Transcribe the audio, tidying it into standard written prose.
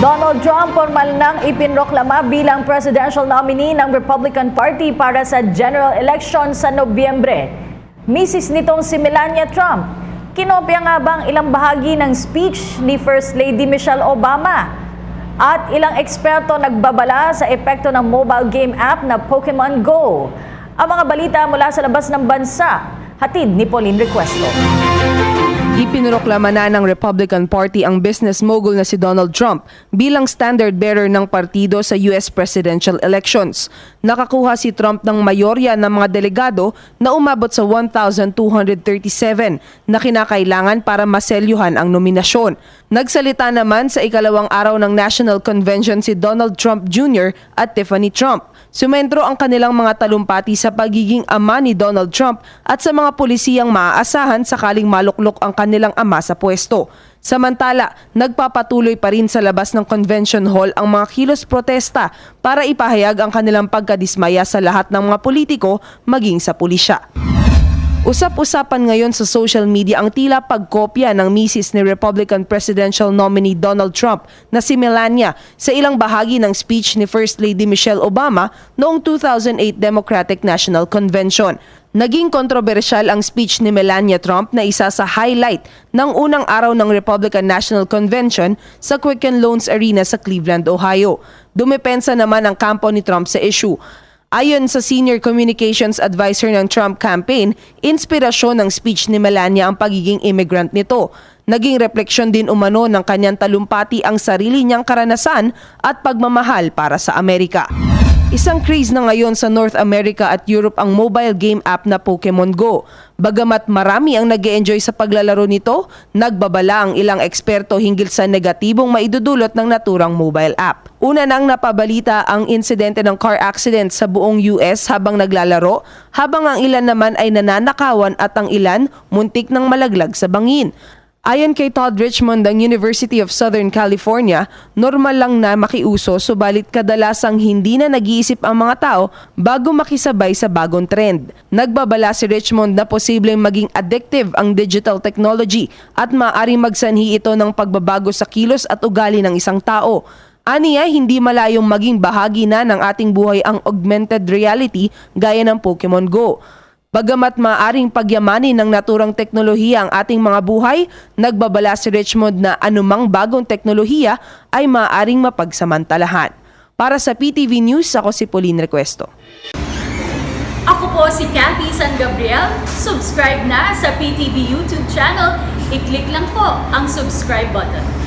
Donald Trump formal nang ipinroklama bilang presidential nominee ng Republican Party para sa general election sa Nobyembre. Misis nitong si Melania Trump, kinopya nga bang ilang bahagi ng speech ni First Lady Michelle Obama? At ilang eksperto nagbabala sa epekto ng mobile game app na Pokemon Go. Ang mga balita mula sa labas ng bansa, hatid ni Pauline Requesto. Ipinroklama na ng Republican Party ang business mogul na si Donald Trump bilang standard bearer ng partido sa US presidential elections. Nakakuha si Trump ng mayorya ng mga delegado na umabot sa 1,237 na kinakailangan para maselyuhan ang nominasyon. Nagsalita naman sa ikalawang araw ng National Convention si Donald Trump Jr. at Tiffany Trump. Sumentro ang kanilang mga talumpati sa pagiging ama ni Donald Trump at sa mga pulisiyang maaasahan sakaling maluklok ang kanilang ama sa pwesto. Samantala, nagpapatuloy pa rin sa labas ng convention hall ang mga kilos protesta para ipahayag ang kanilang pagkadismaya sa lahat ng mga politiko maging sa pulisya. Usap-usapan ngayon sa social media ang tila pagkopya ng misis ni Republican presidential nominee Donald Trump na si Melania sa ilang bahagi ng speech ni First Lady Michelle Obama noong 2008 Democratic National Convention. Naging kontrobersyal ang speech ni Melania Trump na isa sa highlight ng unang araw ng Republican National Convention sa Quicken Loans Arena sa Cleveland, Ohio. Dumepensa naman ang kampo ni Trump sa issue. Ayon sa Senior Communications Advisor ng Trump campaign, inspirasyon ng speech ni Melania ang pagiging immigrant nito. Naging refleksyon din umano ng kanyang talumpati ang sarili niyang karanasan at pagmamahal para sa Amerika. Isang craze na ngayon sa North America at Europe ang mobile game app na Pokemon Go. Bagamat marami ang nag-e-enjoy sa paglalaro nito, nagbabala ang ilang eksperto hinggil sa negatibong maidudulot ng naturang mobile app. Una nang napabalita ang insidente ng car accident sa buong US habang naglalaro, habang ang ilan naman ay nananakawan at ang ilan muntik nang malaglag sa bangin. Ayon kay Todd Richmond ng University of Southern California, normal lang na makiuso subalit kadalasang hindi na nag-iisip ang mga tao bago makisabay sa bagong trend. Nagbabala si Richmond na posibleng maging addictive ang digital technology at maaaring magsanhi ito ng pagbabago sa kilos at ugali ng isang tao. Aniya, hindi malayong maging bahagi na ng ating buhay ang augmented reality gaya ng Pokemon Go. Bagamat maaring pagyamanin ng naturang teknolohiya ang ating mga buhay, nagbabala si Richmond na anumang bagong teknolohiya ay maaring mapagsamantalahan. Para sa PTV News, ako si Pauline Requesto. Ako po si Cathy San Gabriel. Subscribe na sa PTV YouTube channel. I-click lang po ang subscribe button.